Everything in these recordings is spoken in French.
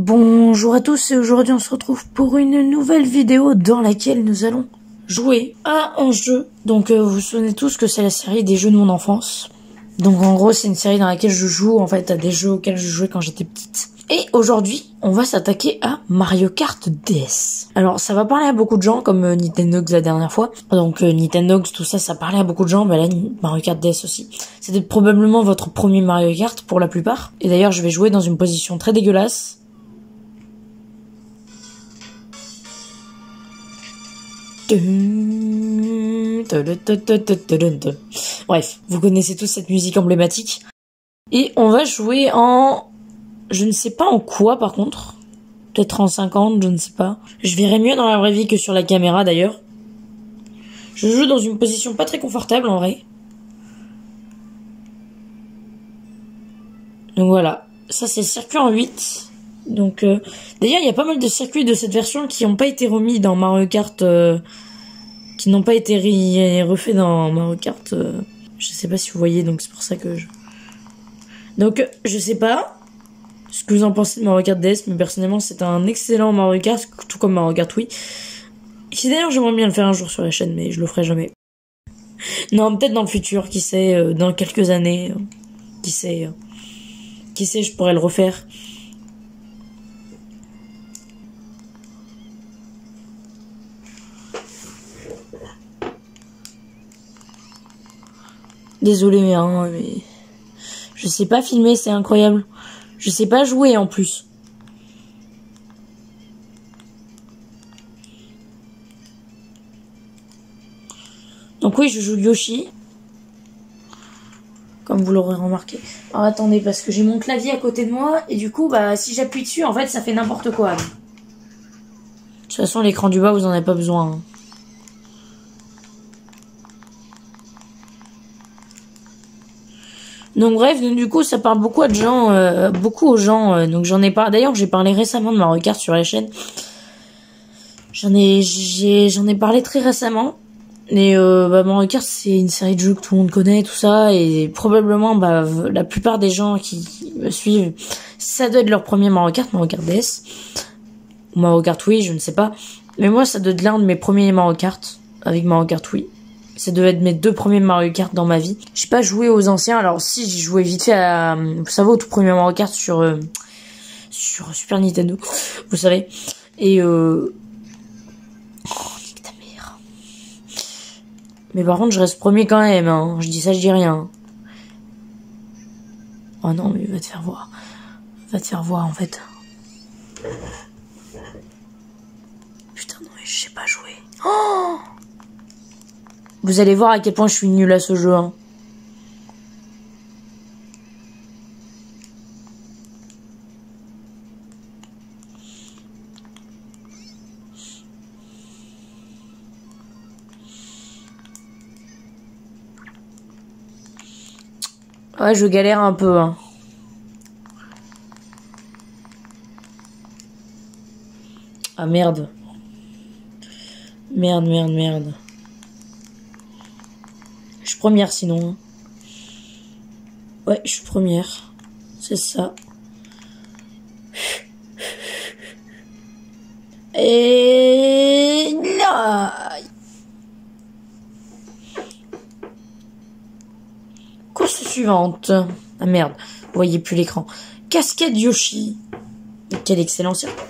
Bonjour à tous et aujourd'hui on se retrouve pour une nouvelle vidéo dans laquelle nous allons jouer à un jeu. Donc vous vous souvenez tous que c'est la série des jeux de mon enfance. Donc en gros c'est une série dans laquelle je joue en fait à des jeux auxquels je jouais quand j'étais petite. Et aujourd'hui on va s'attaquer à Mario Kart DS. Alors ça va parler à beaucoup de gens comme Nintendogs la dernière fois. Donc Nintendogs tout ça parlait à beaucoup de gens. Bah là Mario Kart DS aussi. C'était probablement votre premier Mario Kart pour la plupart. Et d'ailleurs je vais jouer dans une position très dégueulasse. Bref, vous connaissez tous cette musique emblématique. Et on va jouer en... Je ne sais pas en quoi par contre. Peut-être en 50, je ne sais pas. Je verrai mieux dans la vraie vie que sur la caméra d'ailleurs. Je joue dans une position pas très confortable en vrai. Donc voilà. Ça c'est le circuit en 8. Donc d'ailleurs il y a pas mal de circuits de cette version qui n'ont pas été remis dans Mario Kart, qui n'ont pas été refaits dans Mario Kart. Je sais pas si vous voyez, donc c'est pour ça que je... Donc je sais pas ce que vous en pensez de Mario Kart DS, mais personnellement c'est un excellent Mario Kart, tout comme Mario Kart Wii. Et d'ailleurs j'aimerais bien le faire un jour sur la chaîne, mais je le ferai jamais. Non, peut-être dans le futur, qui sait, dans quelques années, qui sait, je pourrais le refaire. Désolé, hein, mais je sais pas filmer, c'est incroyable. Je sais pas jouer en plus. Donc oui, je joue Yoshi. Comme vous l'aurez remarqué. Alors attendez, parce que j'ai mon clavier à côté de moi. Et du coup, bah si j'appuie dessus, en fait, ça fait n'importe quoi. De toute façon, l'écran du bas, vous en avez pas besoin. Hein. Donc bref, du coup, ça parle beaucoup à de gens, beaucoup aux gens. Donc j'en ai pas. D'ailleurs, j'ai parlé récemment de Mario Kart sur la chaîne. J'en ai parlé très récemment. Et Mario Kart, c'est une série de jeux que tout le monde connaît, tout ça. Et probablement, la plupart des gens qui me suivent, ça doit être leur premier Mario Kart DS. Ou Mario Kart Wii, je ne sais pas. Mais moi, ça doit être l'un de mes premiers Mario Kart avec Mario Kart Wii. Ça devait être mes deux premiers Mario Kart dans ma vie. J'ai pas joué aux anciens. Alors si, j'ai joué vite fait à, vous savez, au tout premier Mario Kart sur Super Nintendo. Vous savez. Et oh, nique ta mère. Mais par contre, je reste premier quand même. Hein. Je dis ça, je dis rien. Oh non, mais va te faire voir. Va te faire voir en fait. Putain, non, mais je sais pas jouer. Oh! Vous allez voir à quel point je suis nul à ce jeu. Hein. Ouais, je galère un peu. Hein. Ah merde. Merde. Je suis première sinon. Ouais, je suis première. C'est ça. Et là. Course suivante. Ah merde, vous voyez plus l'écran. Cascade Yoshi. Quel excellent circuit.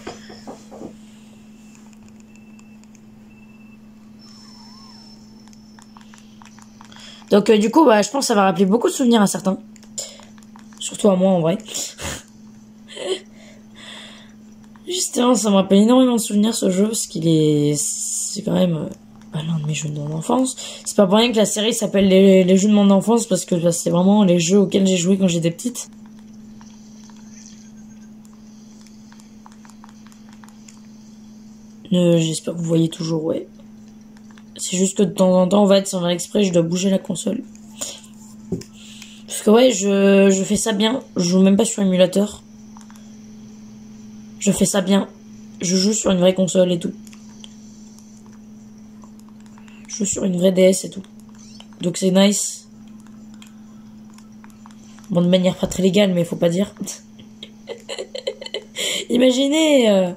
Donc du coup, je pense que ça va rappeler beaucoup de souvenirs à certains. Surtout à moi en vrai. Justement, ça me rappelle énormément de souvenirs ce jeu, parce qu'il est... C'est quand même l'un de mes jeux de mon enfance. C'est pas pour rien que la série s'appelle les jeux de mon enfance, parce que c'est vraiment les jeux auxquels j'ai joué quand j'étais petite. J'espère que vous voyez toujours, ouais. C'est juste que de temps en temps, en fait, sans faire exprès, je dois bouger la console. Parce que ouais, je fais ça bien. Je joue même pas sur émulateur. Je fais ça bien. Je joue sur une vraie console et tout. Je joue sur une vraie DS et tout. Donc c'est nice. Bon, de manière pas très légale, mais faut pas dire. Imaginez...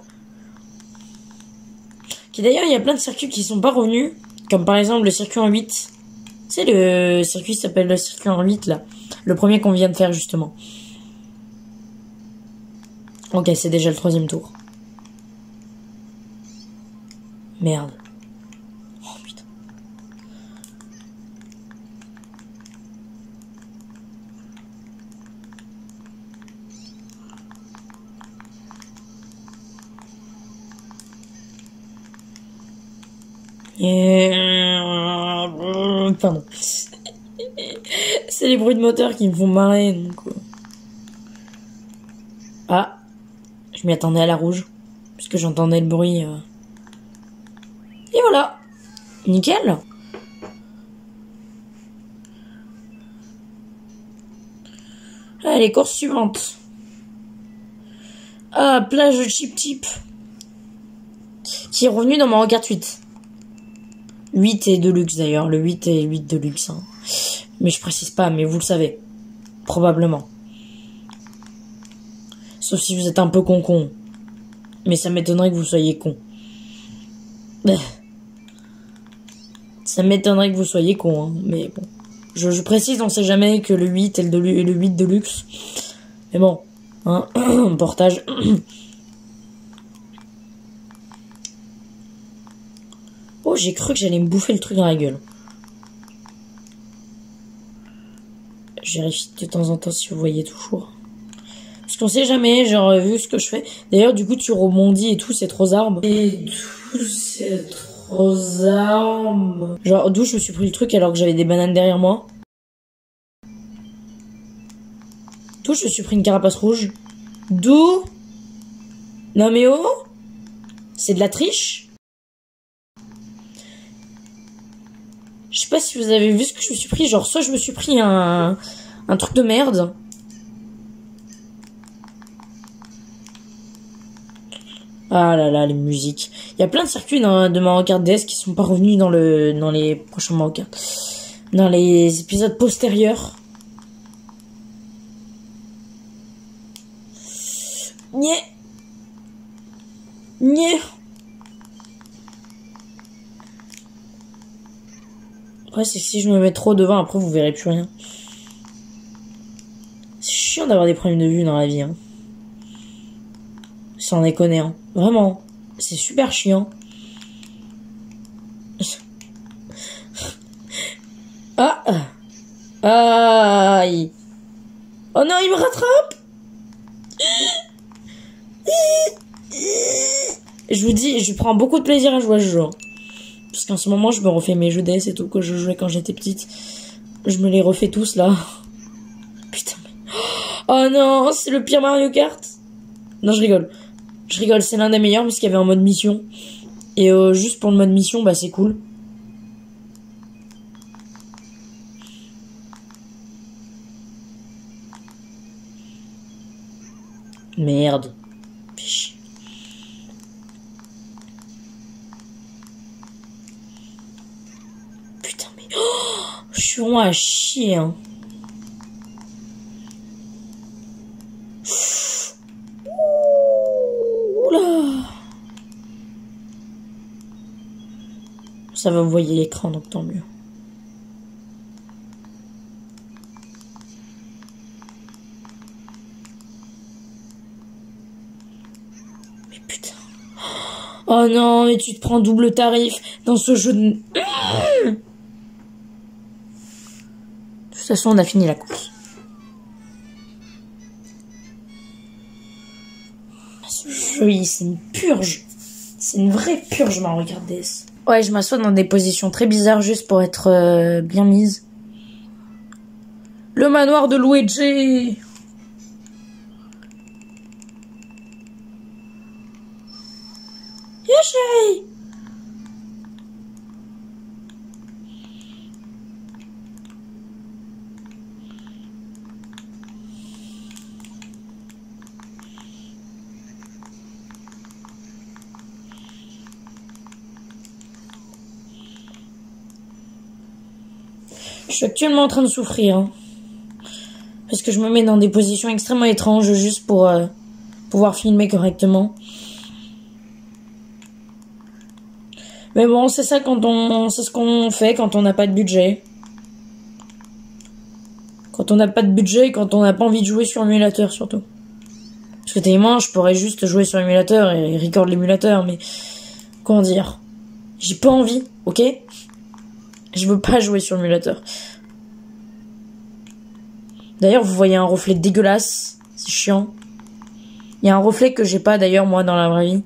D'ailleurs, il y a plein de circuits qui sont pas revenus. Comme par exemple le circuit en 8. Tu sais, le circuit s'appelle le circuit en 8, là. Le premier qu'on vient de faire, justement. Ok, c'est déjà le 3e tour. Merde. Oh, putain. Pardon. C'est les bruits de moteur qui me font marrer, donc... Ah. Je m'y attendais à la rouge. Parce que j'entendais le bruit. Et voilà. Nickel. Allez, course suivante. Ah, plage de Chip Chip. Qui est revenu dans Mario Kart 8. 8 et Deluxe d'ailleurs. Le 8 et 8 Deluxe. Hein. Mais je précise pas, mais vous le savez. Probablement. Sauf si vous êtes un peu con. Mais ça m'étonnerait que vous soyez con. Ça m'étonnerait que vous soyez con, hein. Mais bon. Je précise, on sait jamais que le 8 et le 8 Deluxe. Mais bon. Hein. Portage. Oh, j'ai cru que j'allais me bouffer le truc dans la gueule. Je vérifie de temps en temps si vous voyez toujours. Parce qu'on sait jamais, genre, vu ce que je fais. D'ailleurs, du coup, tu rebondis et tout, c'est trop arbre. Et tout, c'est trop arbre. Genre, d'où je me suis pris le truc alors que j'avais des bananes derrière moi. D'où je me suis pris une carapace rouge. D'où? Non mais oh, c'est de la triche. Je sais pas si vous avez vu ce que je me suis pris. Genre, soit je me suis pris un truc de merde. Ah là là, les musiques. Il y a plein de circuits de Mario Kart DS qui sont pas revenus dans les prochains Mario Kart. Dans les épisodes postérieurs. Nyeh. Nyeh. Après, c'est que si je me mets trop devant, après vous verrez plus rien. C'est chiant d'avoir des problèmes de vue dans la vie, hein. Sans déconner, hein. Vraiment. C'est super chiant. Ah. Aïe. Oh non, il me rattrape. Je vous dis, je prends beaucoup de plaisir à jouer à ce jeu. Parce qu'en ce moment, je me refais mes jeux DS et tout que je jouais quand j'étais petite. Je me les refais tous, là. Putain. Oh non, c'est le pire Mario Kart. Non, je rigole. Je rigole, c'est l'un des meilleurs parce qu'il y avait un mode mission. Et juste pour le mode mission, bah c'est cool. Merde. Fiche. Putain, mais... Oh, je suis vraiment à chier, hein. Oula. Ça va, vous voyez l'écran, donc tant mieux. Mais putain. Oh non, mais tu te prends double tarif dans ce jeu de... De toute façon, on a fini la course. Ce jeu, c'est une purge. C'est une vraie purge, Mario Kart DS. Ouais, je m'assois dans des positions très bizarres juste pour être bien mise. Le manoir de Luigi. Yoshi. Je suis actuellement en train de souffrir, hein, parce que je me mets dans des positions extrêmement étranges juste pour pouvoir filmer correctement. Mais bon, c'est ça c'est ce qu'on fait quand on n'a pas de budget. Quand on n'a pas de budget et quand on n'a pas envie de jouer sur émulateur surtout. Parce que tellement, je pourrais juste jouer sur émulateur et record l'émulateur, mais comment dire, j'ai pas envie, ok? Je veux pas jouer sur émulateur. D'ailleurs, vous voyez un reflet dégueulasse, c'est chiant. Il y a un reflet que j'ai pas d'ailleurs moi dans la vraie vie.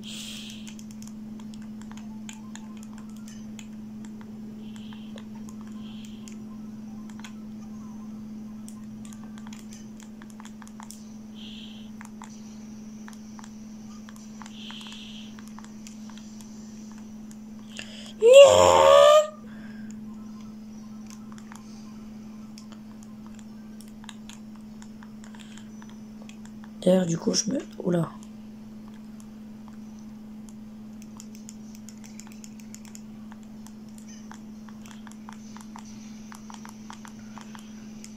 D'ailleurs, du coup, je me... Oula.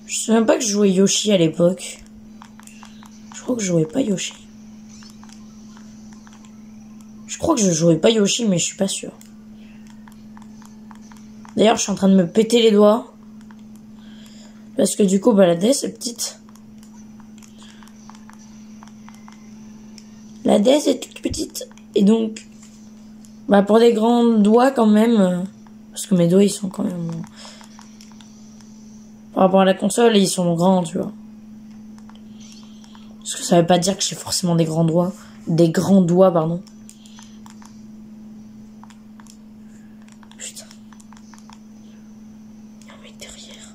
Je sais même pas que je jouais Yoshi à l'époque. Je crois que je jouais pas Yoshi. Je crois que je jouais pas Yoshi, mais je suis pas sûr. D'ailleurs, je suis en train de me péter les doigts. Parce que du coup, bah, la DS est petite. La DS est toute petite. Et donc, bah, pour des grands doigts quand même. Parce que mes doigts, ils sont quand même... Par rapport à la console, ils sont grands, tu vois. Parce que ça veut pas dire que j'ai forcément des grands doigts. Des grands doigts, pardon. Putain. Il y a un mec derrière.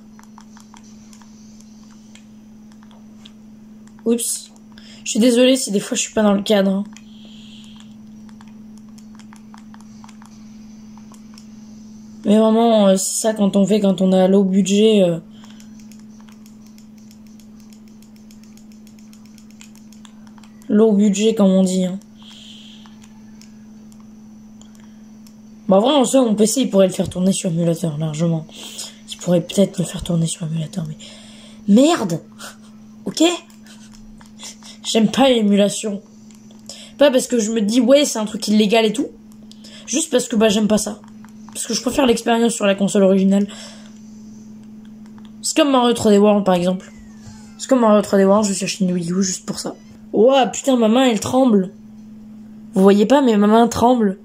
Oups. Je suis désolée si des fois je suis pas dans le cadre. Hein. Mais vraiment, c'est ça quand on fait, quand on a low budget. Low budget, comme on dit. Hein. Bah, vraiment, en soi, mon PC, il pourrait le faire tourner sur émulateur, largement. Il pourrait peut-être le faire tourner sur émulateur, mais... Merde. Ok. J'aime pas l'émulation. Pas parce que je me dis, ouais, c'est un truc illégal et tout. Juste parce que, bah, j'aime pas ça. Parce que je préfère l'expérience sur la console originale. C'est comme Mario 3D World, par exemple. C'est comme Mario 3D World, je me suis acheté une Wii U juste pour ça. Ouah, putain, ma main, elle tremble. Vous voyez pas, mais ma main tremble.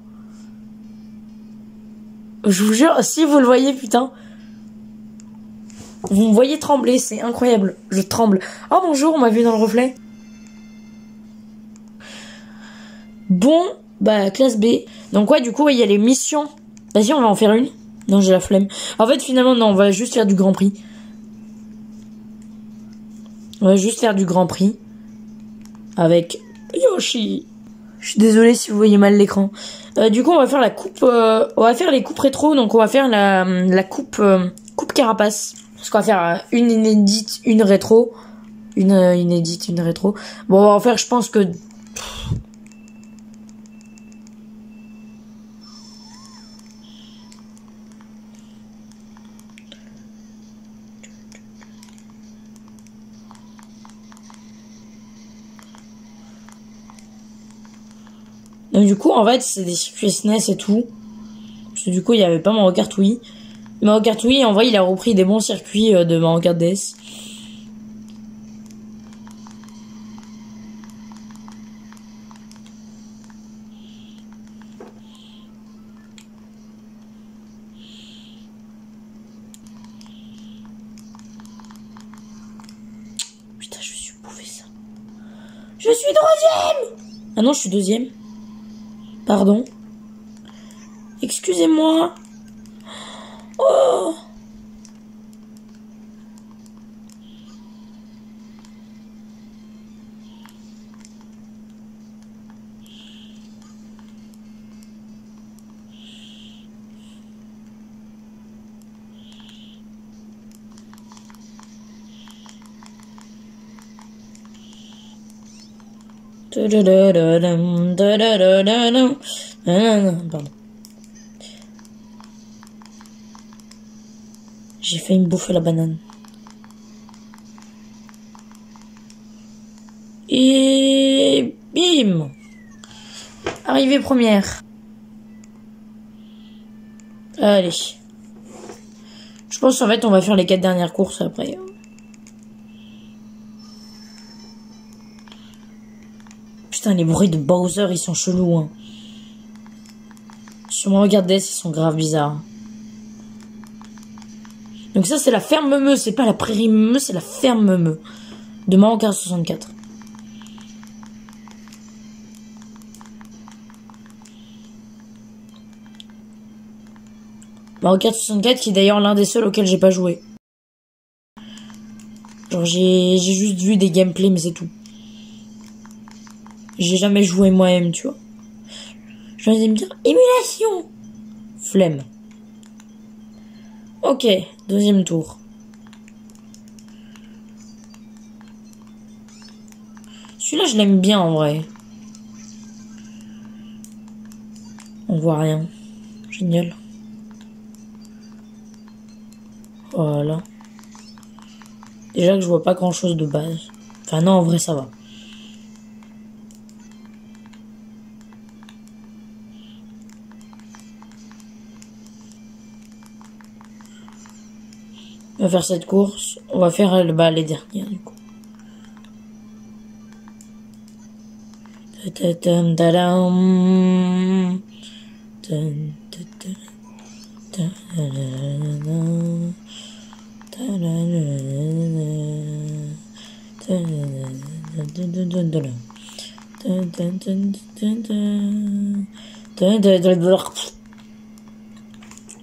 Je vous jure, si vous le voyez, putain. Vous me voyez trembler, c'est incroyable. Je tremble. Oh, bonjour, on m'a vu dans le reflet. Bon, bah, classe B. Donc, ouais, du coup, il y a les missions. Vas-y, on va en faire une. Non, j'ai la flemme. En fait, finalement, non, on va juste faire du Grand Prix. On va juste faire du Grand Prix. Avec Yoshi. Je suis désolée si vous voyez mal l'écran. Du coup, on va faire la coupe... on va faire les coupes rétro. Donc, on va faire la coupe... coupe carapace. Parce qu'on va faire une inédite, une rétro. Une inédite, une rétro. Bon, on va en faire, je pense que... Donc du coup, en fait, c'est des circuits SNES et tout. Parce que du coup, il n'y avait pas Mario Kart Wii. Mario Kart Wii, en vrai, il a repris des bons circuits de Mario Kart DS. Putain, je suis bouffé ça. Je suis troisième! Ah non, je suis deuxième. Pardon. Excusez-moi. Oh! Pardon. J'ai failli me bouffer la banane. Et bim! Arrivée première. Allez. Je pense en fait on va faire les 4 dernières courses après. Putain, les bruits de Bowser ils sont chelous. Hein. Sur mon regard d'Est, ils sont grave bizarres. Donc ça c'est la ferme Meumeu, c'est pas la prairie Meumeu, c'est la ferme Meumeu. De Mario Kart 64. Mario Kart 64 qui est d'ailleurs l'un des seuls auxquels j'ai pas joué. Genre j'ai juste vu des gameplays mais c'est tout. J'ai jamais joué moi-même, tu vois. Je vais me dire émulation. Flemme. Ok, deuxième tour. Celui-là je l'aime bien en vrai. On voit rien. Génial. Voilà. Déjà que je vois pas grand chose de base. Enfin non, en vrai ça va. On va faire cette course. On va faire les dernières du coup.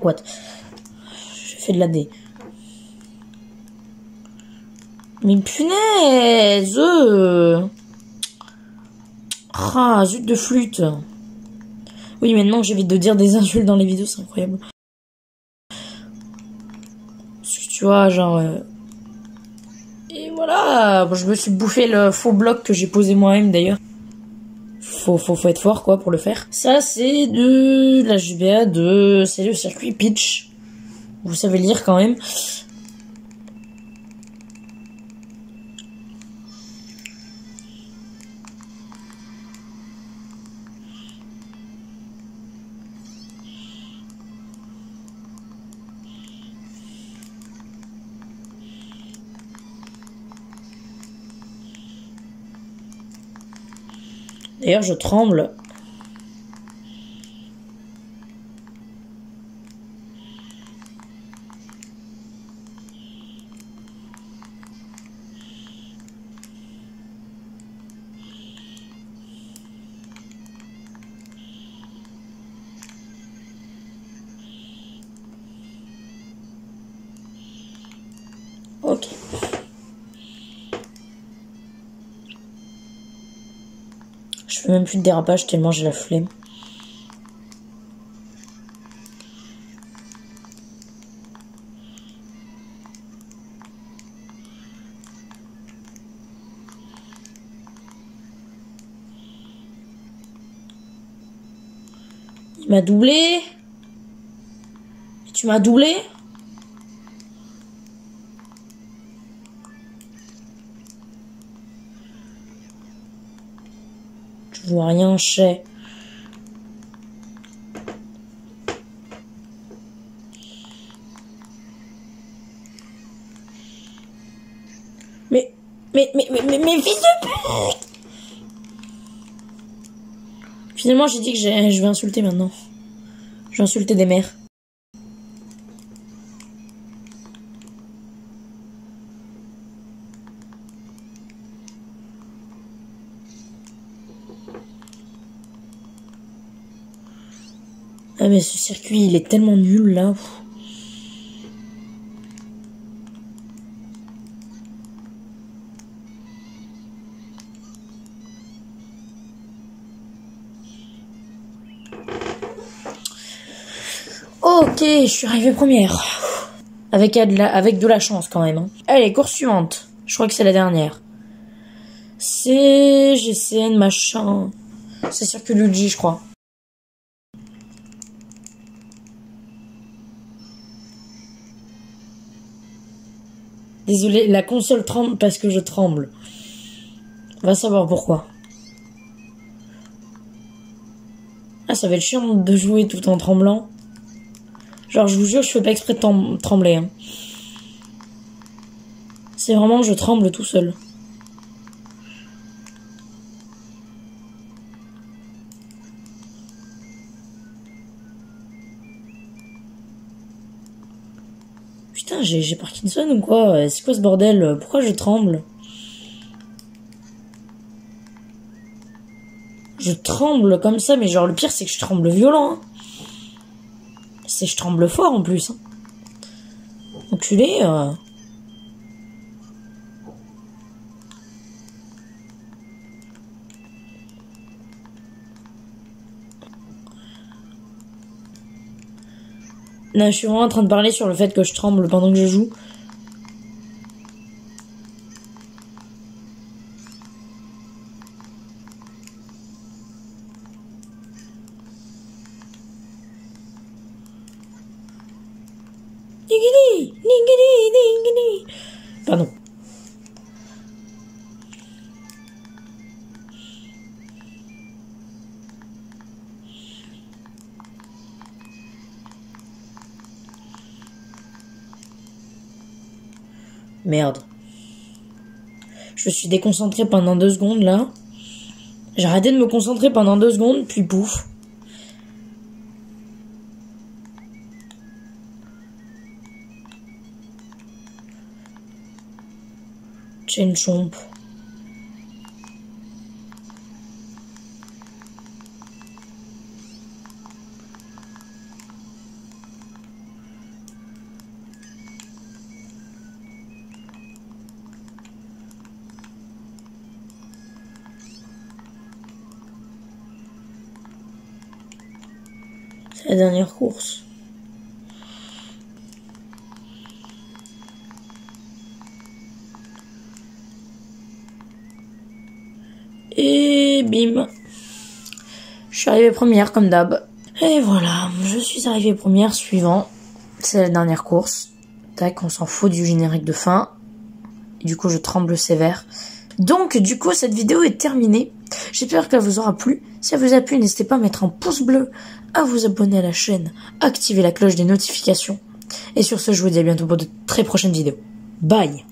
What? J'ai fait de la D. Mais punaise! Ah, zut de flûte. Oui, maintenant que j'évite de dire des insultes dans les vidéos, c'est incroyable. Parce que tu vois, genre... Et voilà, je me suis bouffé le faux bloc que j'ai posé moi-même d'ailleurs. Faut être fort quoi pour le faire. Ça c'est de la GBA c'est le circuit Peach. Vous savez lire quand même. D'ailleurs, je tremble. Ok. Je fais même plus de dérapage tellement j'ai la flemme. Il m'a doublé. Et tu m'as doublé. Je vois rien, chais. Mais fils de pute! Finalement, j'ai dit que je vais insulter maintenant. Je vais insulter des mères. Ah mais ce circuit, il est tellement nul là. Ok, je suis arrivée première. Avec de la chance quand même. Hein. Allez, course suivante. Je crois que c'est la dernière. C'est GCN machin. C'est Circuit Luigi, je crois. Désolé, la console tremble parce que je tremble. Va savoir pourquoi. Ah, ça va être chiant de jouer tout en tremblant. Genre, je vous jure, je fais pas exprès de trembler. Hein. C'est vraiment, je tremble tout seul. Putain, j'ai Parkinson ou quoi? C'est quoi ce bordel? Pourquoi je tremble? Je tremble comme ça, mais genre le pire c'est que je tremble violent. Hein. C'est je tremble fort en plus. Hein. Enculé. Là, je suis vraiment en train de parler sur le fait que je tremble pendant que je joue. Pardon. Merde. Je me suis déconcentré pendant 2 secondes là. J'ai arrêté de me concentrer pendant 2 secondes, puis pouf. Chain chomp. C'est la dernière course. Et bim. Je suis arrivée première comme d'hab. Et voilà, je suis arrivée première suivant. C'est la dernière course. Tac, on s'en fout du générique de fin. Et du coup, je tremble sévère. Donc, du coup, cette vidéo est terminée. J'espère qu'elle vous aura plu. Si elle vous a plu, n'hésitez pas à mettre un pouce bleu, à vous abonner à la chaîne, activer la cloche des notifications. Et sur ce, je vous dis à bientôt pour de très prochaines vidéos. Bye!